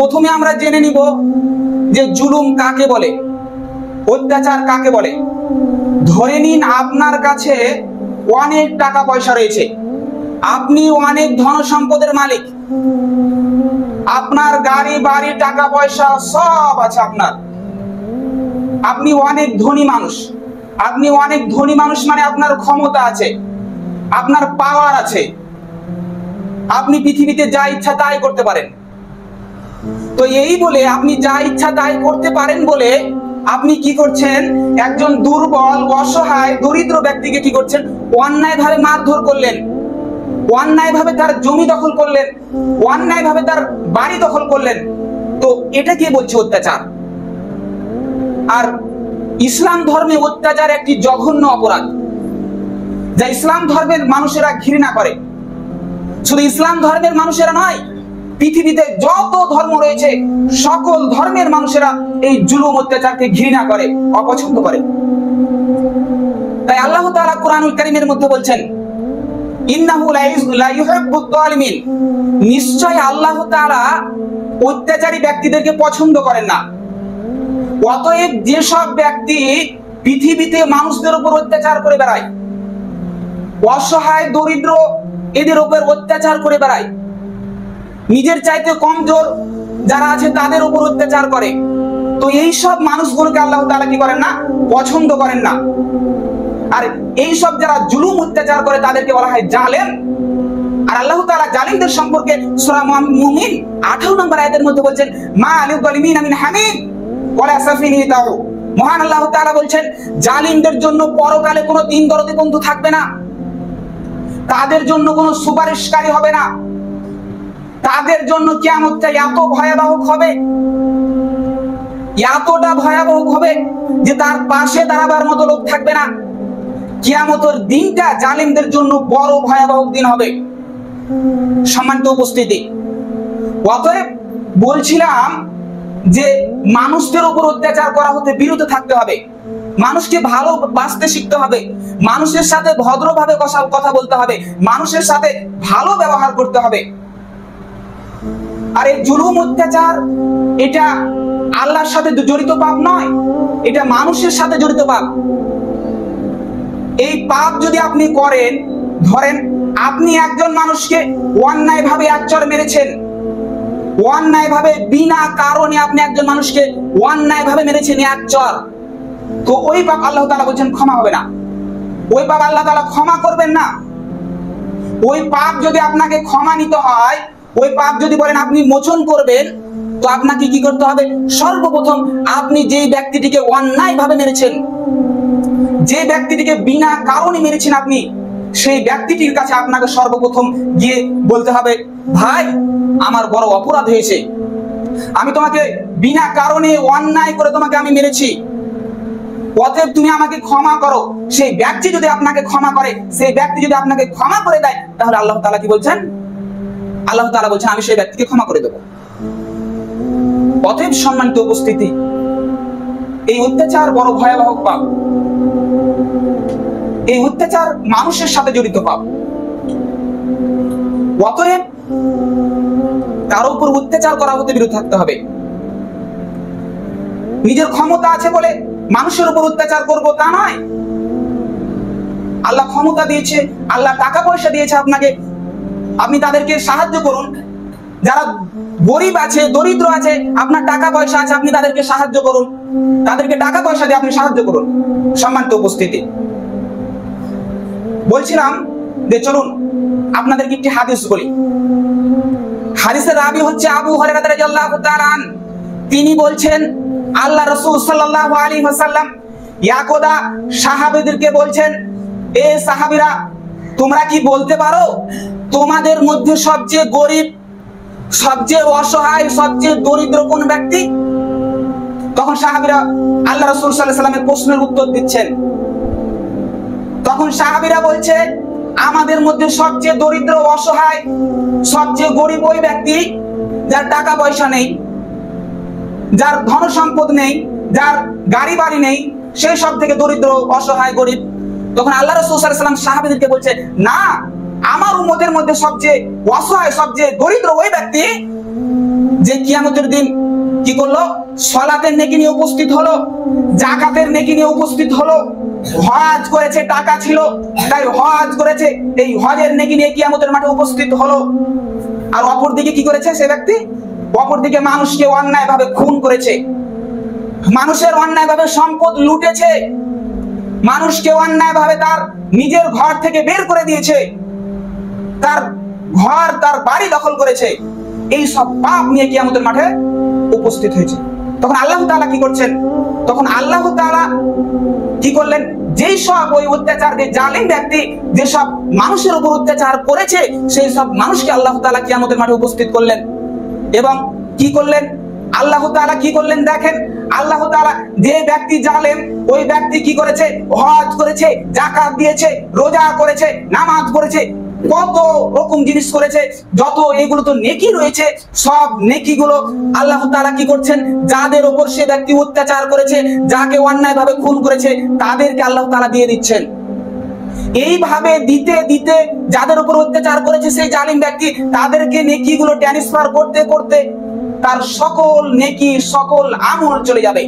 প্রথমে আমরা জেনে নিব যে জুলুম কাকে বলে, অত্যাচার কাকে বলে। ধরে নিন আপনার কাছে অনেক টাকা পয়সা রয়েছে, আপনি অনেক ধন সম্পদের মালিক, আপনার গাড়ি বাড়ি টাকা পয়সা সব আছে আপনার, আপনি অনেক ধনী মানুষ। আপনি অনেক ধনী মানুষ মানে আপনার ক্ষমতা আছে, আপনার পাওয়ার আছে, আপনি পৃথিবীতে যা ইচ্ছা তাই করতে পারেন। তো এই বলে আপনি যা ইচ্ছা তাই করতে পারেন বলে আপনি কি করছেন, একজন দুর্বল অসহায় দরিদ্র ব্যক্তিকে কি করছেন, অন্যায়ভাবে মারধর করলেন, অন্যায়ভাবে তার জমি দখল করলেন, অন্যায়ভাবে তার বাড়ি দখল করলেন। তো এটা কে বলছে অত্যাচার? আর ইসলাম ধর্মে অত্যাচার একটি জঘন্য অপরাধ, যা ইসলাম ধর্মের মানুষেরা ঘৃণা করে। শুধু ইসলাম ধর্মের মানুষেরা নয়, পৃথিবীতে যত ধর্ম রয়েছে সকল ধর্মের মানুষেরা এই জুলুম অত্যাচারকে ঘৃণা করে, অপছন্দ করে। তাই আল্লাহ তাআলা কুরআনুল কারীমের মধ্যে বলছেন, ইন্নাহু লা ইউহিব্বুয যালিমিন, নিশ্চয় আল্লাহ তাআলা অত্যাচারী ব্যক্তিদেরকে পছন্দ করেন না। অতএব যেসব ব্যক্তি পৃথিবীতে মানুষদের উপর অত্যাচার করে বেড়ায়, অসহায় দরিদ্র এদের উপর অত্যাচার করে বেড়ায়, নিজের চাইতে কমজোর যারা আছে তাদের উপর অত্যাচার করে, তো এই সব মানুষগুলোকে আল্লাহ তাআলা কি করেন না, পছন্দ করেন না। আর এই সব যারা জুলুম অত্যাচার করে তাদেরকে বলা হয় জালেম। আর আল্লাহ তাআলা জালিমদের সম্পর্কে সূরা মুমিন 18 নম্বর আয়াতের মধ্যে বলছেন, মা লিল যালিমিনা মিন হামিম ওয়ালা সাফিনি তাউ। মহান আল্লাহ তাআলা বলছেন, জালিমদের জন্য পরকালে কোনো দিন দরদি বন্ধু থাকবে না, তাদের জন্য কোনো সুপারিশকারী হবে না, তাদের জন্য কিয়ামতটা এত ভয়াবহ হবে, এতটা ভয়াবহ হবে যে তার পাশে দাঁড়াবার মতো লোক থাকবে না। কিয়ামতের দিনটা জালিমদের জন্য বড় ভয়াবহ দিন হবে। সম্মানিত উপস্থিতি, অতএব বলছিলাম যে মানুষদের উপর অত্যাচার করা হতে বিরত থাকতে হবে, মানুষকে ভালোবাসতে শিখতে হবে, মানুষের সাথে ভদ্রভাবে কথা বলতে হবে, মানুষের সাথে ভালো ব্যবহার করতে হবে। আর এই জুলুম অত্যাচার এটা আল্লাহর সাথে জড়িত পাপ নয়, এটা মানুষের সাথে জড়িত পাপ। এই পাপ যদি আপনি করেন, ধরেন আপনি একজন মানুষকে অন্যায়ভাবে এক চড় মেরেছেন, অন্যায়ভাবে বিনা কারণে আপনি একজন মানুষকে অন্যায়ভাবে মেরেছেন এক চড়, তো ওই পাপ আল্লাহ তাআলা বলছেন ক্ষমা হবে না, ওই পাপ আল্লাহ তাআলা ক্ষমা করবেন না। ওই পাপ যদি আপনাকে ক্ষমা নিতে হয়, ওই পাপ যদি বলেন আপনি মোচন করবেন, তো আপনাকে কি করতে হবে, সর্বপ্রথম আপনি যেই ব্যক্তিটিকে অন্যায়ভাবে মেরেছেন, যে ব্যক্তিটিকে বিনা কারণে মেরেছেন আপনি, সেই ব্যক্তিটির কাছে আপনাকে সর্বপ্রথম গিয়ে বলতে হবে, ভাই আমার বড় অপরাধ হয়েছে, আমি তোমাকে বিনা কারণে অন্যায় করে তোমাকে আমি মেরেছি, অতএব তুমি আমাকে ক্ষমা করো। সেই ব্যক্তি যদি আপনাকে ক্ষমা করে, সেই ব্যক্তি যদি আপনাকে ক্ষমা করে দেয়, তাহলে আল্লাহ তাআলা কি বলছেন, আল্লাহ তাআলা বলছেন আমি সেই ব্যক্তিকে ক্ষমা করে দেব। অতএব সম্মানিত উপস্থিতি, এই অত্যাচার বড় ভয়াবহ পাপ, এই অত্যাচার মানুষের সাথে জড়িত পাপ। অতএব তার উপর অত্যাচার করা হতে বিরত থাকতে হবে। নিজের ক্ষমতা আছে বলে মানুষের উপর অত্যাচার করব তা নয়। আল্লাহ ক্ষমতা দিয়েছে, আল্লাহ টাকা পয়সা দিয়েছে আপনাকে, আপনি তাদেরকে সাহায্য করুন। যারা গরিব আছে, দরিদ্র আছে, আপনার টাকা পয়সা আছে, আপনি তাদেরকে সাহায্য করুন, তাদেরকে টাকা পয়সা দিয়ে আপনি সাহায্য করুন। সম্মানিত উপস্থিতি, বলছিলাম যে চলুন আপনাদেরকে একটি হাদিস বলি। হাদিসের রাবী হচ্ছে আবু হুরায়রা রাদিয়াল্লাহু তাআলা আন। তিনি বলছেন, আল্লাহ রাসূল সাল্লাল্লাহু আলাইহি ওয়াসাল্লাম একদা সাহাবীদেরকে বলছেন, এ সাহাবীরা, তোমরা কি বলতে পারো তোমাদের মধ্যে সবচেয়ে গরিব, সবচেয়ে অসহায়, সবচেয়ে দরিদ্র কোন ব্যক্তি? তখন সাহাবীরা আল্লাহ রাসূল সাল্লাল্লাহু আলাইহি ওয়াসাল্লামের প্রশ্নের উত্তর দিচ্ছেন। তখন সাহাবীরা বলছে, আমাদের মধ্যে সবচেয়ে দরিদ্র, অসহায়, সবচেয়ে গরিব ওই ব্যক্তি যার টাকা পয়সা নেই, যার ধন সম্পদ নেই, যার গাড়ি বাড়ি নেই, সেই সব থেকে দরিদ্র, অসহায়, গরিব। তখন আল্লাহ রাসূল সাল্লাল্লাহু আলাইহি ওয়াসাল্লাম সাহাবীদেরকে বলছে, না, আমার উম্মতের মধ্যে সবচেয়ে অসহায়, সবচেয়ে দরিদ্র ওই ব্যক্তি যে কিয়ামতের দিন কি করলো, সালাতের নেকি নিয়ে উপস্থিত হলো, যাকাতের নেকি নিয়ে উপস্থিত হলো, হজ করেছে, টাকা ছিল তাই হজ করেছে, এই হজের নেকি নিয়ে কিয়ামতের মাঠে উপস্থিত হলো। আর অপরদিকে কি করেছে সে ব্যক্তি, অপরদিকে মানুষকে অন্যায়ভাবে খুন করেছে, মানুষের অন্যায়ভাবে সম্পদ লুটেছে, মানুষকে অন্যায়ভাবে তার নিজের ঘর থেকে বের করে দিয়েছে, তার ঘর তার বাড়ি দখল করেছে, এই সব পাপ নিয়ে কিয়ামতের মাঠে উপস্থিত হয়েছে। তখন আল্লাহ তাআলা কি করছেন, তখন আল্লাহ তাআলা কি করলেন, যেই সব ওই অত্যাচার, যে জালিম ব্যক্তি যেসব মানুষের উপর অত্যাচার করেছে সেই সব মানুষকে আল্লাহ তাআলা কিয়ামতের মাঠে উপস্থিত করলেন। এবং কি করলেন আল্লাহ তাআলা, কি করলেন দেখেন, আল্লাহ তাআলা যে ব্যক্তি জালেম ওই ব্যক্তি কি করেছে, হজ করেছে, যাকাত দিয়েছে, রোজা করেছে, নামাজ পড়েছে, কত রকম জিনিস করেছে, যত এগুলো তো নেকি রয়েছে, সব নেকি গুলো আল্লাহ তাআলা কি করছেন, যাদের উপর সে ব্যক্তি অত্যাচার করেছে, যাকে অন্যায়ভাবে খুন করেছে তাদেরকে আল্লাহ তাআলা দিয়ে দিচ্ছেন। এইভাবে দিতে দিতে যাদের উপর অত্যাচার করেছে সেই জালিম ব্যক্তি, তাদেরকে নেকি গুলো ট্রান্সফার করতে করতে তার সকল নেকি, সকল আমল চলে যাবে।